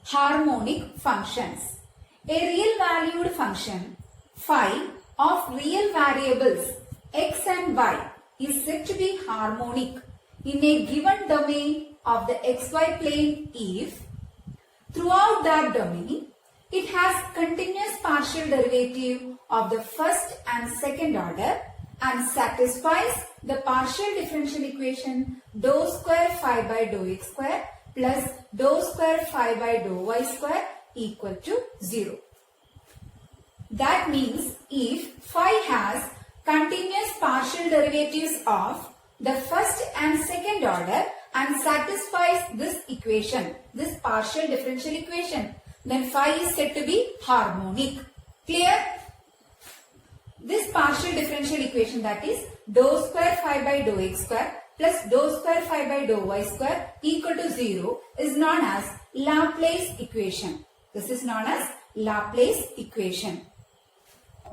Harmonic functions. A real valued function phi of real variables x and y is said to be harmonic in a given domain of the xy plane if throughout that domain it has continuous partial derivative of the first and second order and satisfies the partial differential equation dou square phi by dou x square plus dou square phi by dou y square equal to 0. That means if phi has continuous partial derivatives of the first and second order and satisfies this equation, this partial differential equation, then phi is said to be harmonic. Clear? This partial differential equation, that is dou square phi by dou x square plus dou square phi by dou y square equal to 0 is known as Laplace equation. This is known as Laplace equation.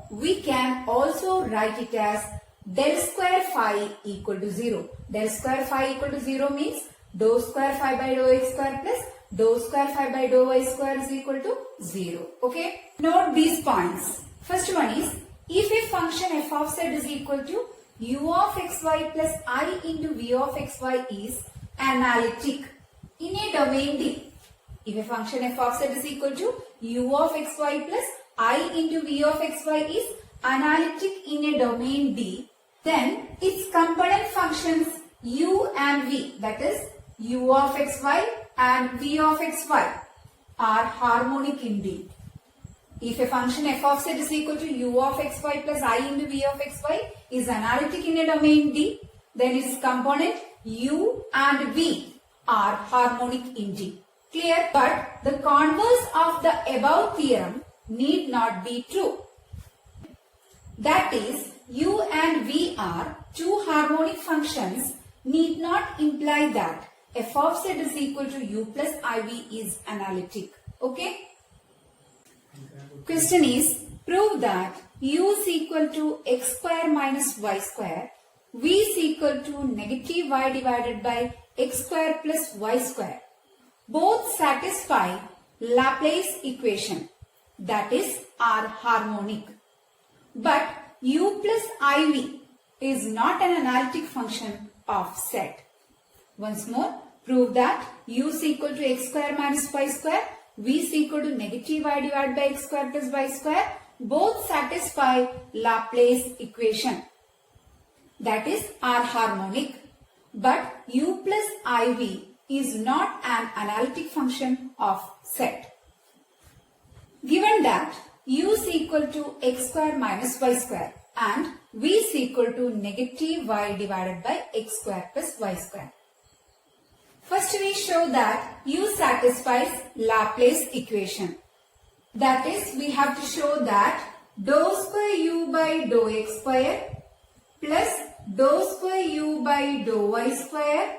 We can also write it as del square phi equal to 0. Del square phi equal to 0 means dou square phi by dou x square plus dou square phi by dou y square is equal to 0. Okay. Note these points. First one is, if a function f of z is equal to u of xy plus I into v of xy is analytic in a domain D. If a function f of z is equal to u of xy plus I into v of xy is analytic in a domain D, then its component functions u and v, that is u of xy and v of xy, are harmonic in D. If a function f of z is equal to u of xy plus I into v of xy is analytic in a domain D, then its component u and v are harmonic in D. Clear? But the converse of the above theorem need not be true. That is, u and v are two harmonic functions need not imply that f of z is equal to u plus iv is analytic. Okay? Question is, prove that u is equal to x square minus y square, v is equal to negative y divided by x square plus y square. Both satisfy Laplace equation, that is, are harmonic. But u plus iv is not an analytic function of z. Once more, prove that u is equal to x square minus y square, v is equal to negative y divided by x square plus y square. Both satisfy Laplace equation, that is, are harmonic. But u plus iv is not an analytic function of z. Given that u is equal to x square minus y square and v is equal to negative y divided by x square plus y square. First we show that u satisfies Laplace equation. That is, we have to show that dou square u by dou x square plus dou square u by dou y square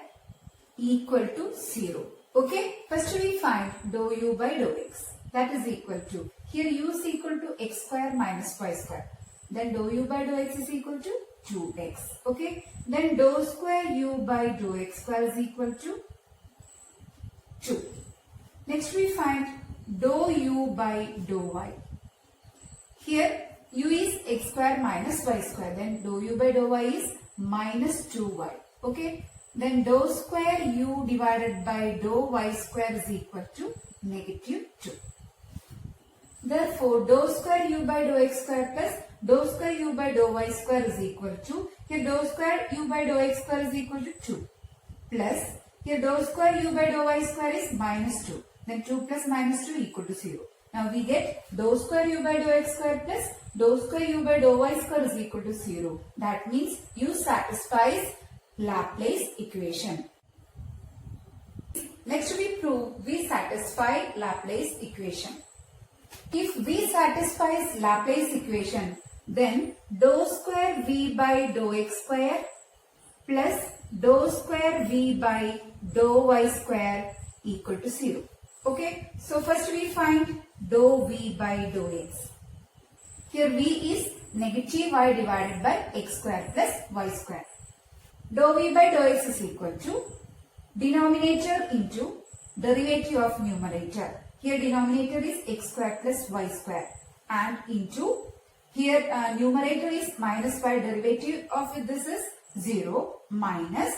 equal to 0. Okay, first we find dou u by dou x, that is equal to, here u is equal to x square minus y square, then dou u by dou x is equal to 2x. Okay, then dou square u by dou x square is equal to 2. Next we find dou u by dou y. Here u is x square minus y square, then dou u by dou y is minus 2y. Okay, then dou square u divided by dou y square is equal to negative 2. Therefore, dou square u by dou x square plus dou square u by dou y square is equal to, here dou square u by dou x square is equal to 2 plus, here dou square u by dou y square is minus 2. Then 2 plus minus 2 equal to 0. Now we get dou square u by dou x square plus dou square u by dou y square is equal to 0. That means u satisfies Laplace equation. Next we prove v satisfy Laplace equation. If v satisfies Laplace equation, then dou square v by dou x square plus dou square v by dou y square equal to 0. Okay, so first we find dou v by dou x. Here v is negative y divided by x square plus y square. Dou v by dou x is equal to denominator into derivative of numerator. Here denominator is x square plus y square and into here numerator is minus y, derivative of this is 0 minus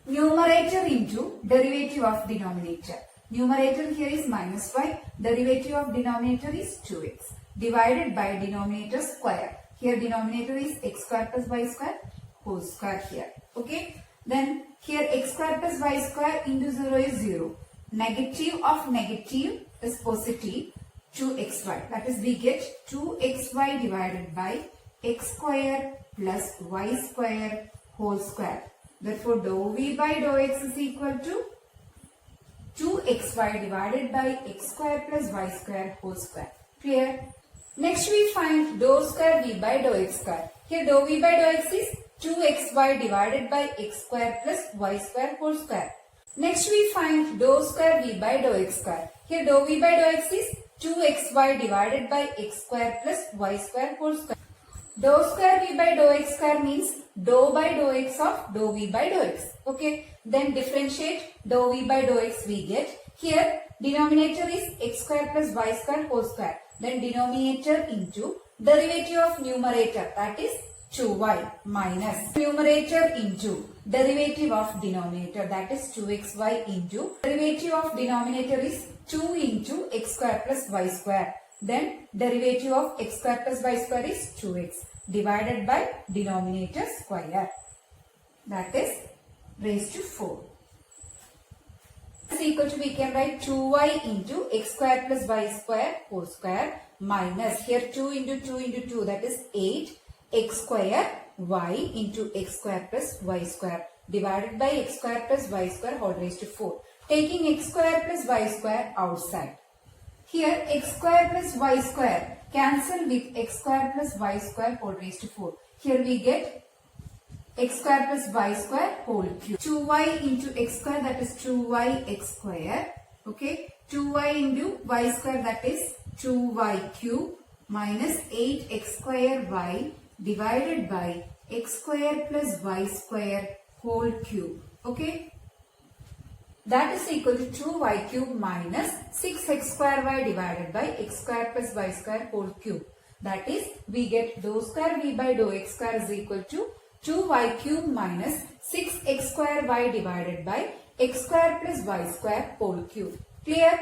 numerator into derivative of denominator. Numerator here is minus y, derivative of denominator is 2x divided by denominator square. Here denominator is x square plus y square whole square here. Okay. Then here x square plus y square into 0 is 0. Negative of negative is positive, 2xy. That is we get 2xy divided by x square plus y square whole square. Therefore dou v by dou x is equal to 2xy divided by x square plus y square whole square. Clear? Next we find dou square v by dou x square. Here dou v by dou x is 2xy divided by x square plus y square whole square. Next we find dou square v by dou x square. Here dou v by dou x is 2xy divided by x square plus y square whole square. Dou square v by dou x square means dou by dou x of dou v by dou x. Okay. Then differentiate dou v by dou x we get. Here denominator is x square plus y square whole square. Then denominator into derivative of numerator, that is 2y minus numerator into derivative of denominator, that is 2xy into derivative of denominator is 2 into x square plus y square. Then derivative of x square plus y square is 2x divided by denominator square, that is raised to 4. Is equal to, we can write 2y into x square plus y square whole square minus here 2 into 2 into 2, that is 8 x square y into x square plus y square divided by x square plus y square whole raised to 4. Taking x square plus y square outside. Here x square plus y square cancel with x square plus y square whole raised to 4. Here we get x square plus y square whole cube. 2y into x square, that is 2y x square. Okay. 2y into y square, that is 2y cube minus 8x square y divided by x square plus y square whole cube. Okay. That is equal to 2y cube minus 6x square y divided by x square plus y square whole cube. That is, we get dou square v by dou x square is equal to 2y cube minus 6x square y divided by x square plus y square whole cube. Clear?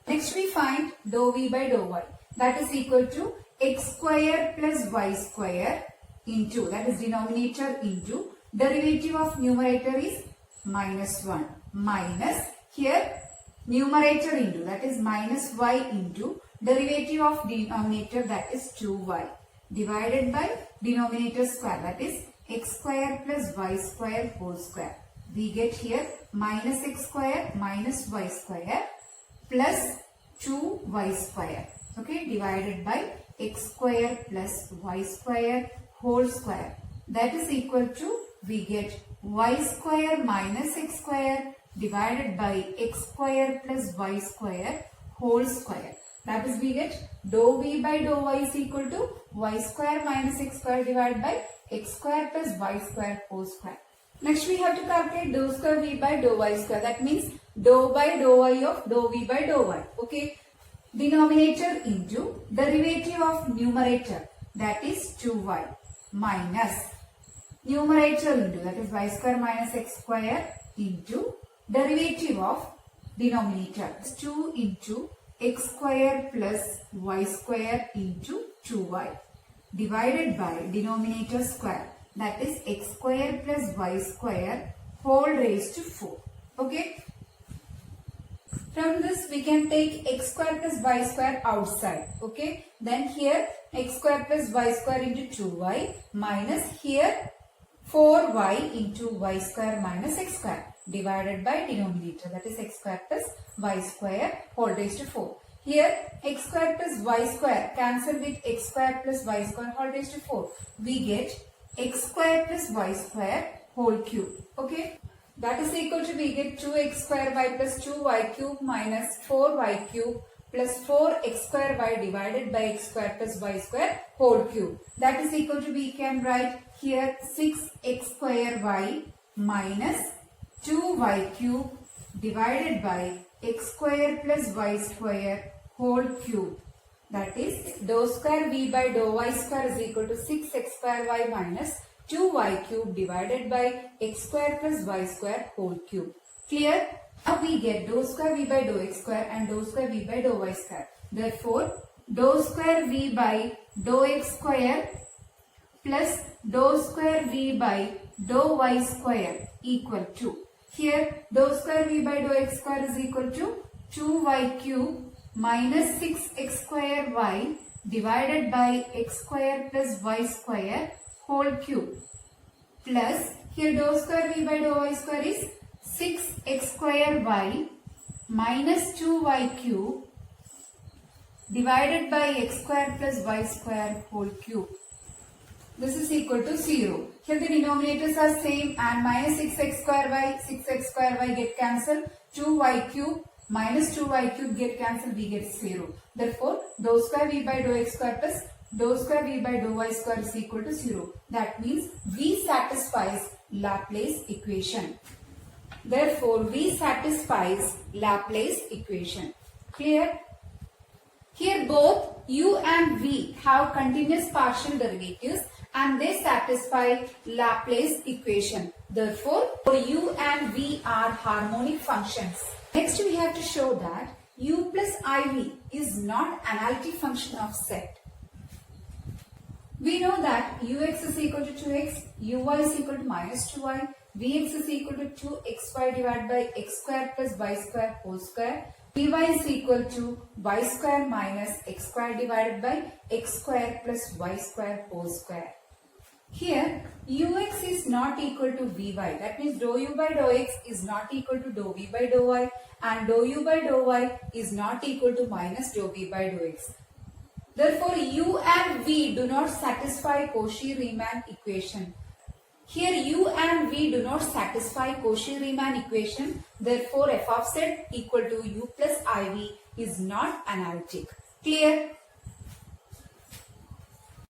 Next we find dou v by dou y. That is equal to x square plus y square into, that is denominator into, derivative of numerator is minus 1 minus here numerator into, that is minus y into derivative of denominator, that is 2y divided by denominator square, that is x square plus y square whole square. We get here minus x square minus y square plus 2y square. Okay, divided by x square plus y square whole square. That is equal to, we get y square minus x square divided by x square plus y square whole square. That is, we get dou v by dou y is equal to y square minus x square divided by x square plus y square whole square. Next we have to calculate dou square v by dou y square. That means dou by dou y of dou v by dou y. Okay. Denominator into derivative of numerator, that is 2y minus numerator into, that is y square minus x square into derivative of denominator, 2 into x square plus y square into 2y divided by denominator square, that is x square plus y square whole raised to 4. Okay. From this we can take x square plus y square outside. Okay. Then here x square plus y square into 2y minus here 4y into y square minus x square divided by denominator, that is x square plus y square whole raised to 4. Here x square plus y square cancel with x square plus y square whole raised to 4. We get x square plus y square whole cube. Okay. That is equal to, we get 2x square y plus 2y cube minus 4y cube plus 4x square y divided by x square plus y square whole cube. That is equal to, we can write here 6x square y minus 2y cube divided by x square plus y square whole cube. That is dou square v by dou y square is equal to 6x square y minus 2y cube divided by x square plus y square whole cube. Clear? Now we get dou square v by dou x square and dou square v by dou y square. Therefore, dou square v by dou x square plus dou square v by dou y square equal to, here dou square v by dou x square is equal to 2y cube minus 6x square y divided by x square plus y square whole cube, plus here dou square v by dou y square is 6x square y minus 2y cube divided by x square plus y square whole cube. This is equal to 0. Here the denominators are same and minus 6x square y get cancelled. 2y cube minus 2y cube get cancelled, we get 0. Therefore, dou square v by dou x square plus dou square v by dou y square is equal to 0. That means v satisfies Laplace equation. Therefore, v satisfies Laplace equation. Clear? Here both u and v have continuous partial derivatives and they satisfy Laplace equation. Therefore, u and v are harmonic functions. Next we have to show that u plus iv is not analytic function of set. We know that ux is equal to 2x, uy is equal to minus 2y, vx is equal to 2xy divided by x square plus y square whole square. Vy is equal to y square minus x square divided by x square plus y square whole square. Here ux is not equal to vy. That means dou u by dou x is not equal to dou v by dou y and dou u by dou y is not equal to minus dou v by dou x. Therefore, u and v do not satisfy Cauchy-Riemann equation. Here u and v do not satisfy Cauchy-Riemann equation. Therefore, f of z equal to u plus iv is not analytic. Clear?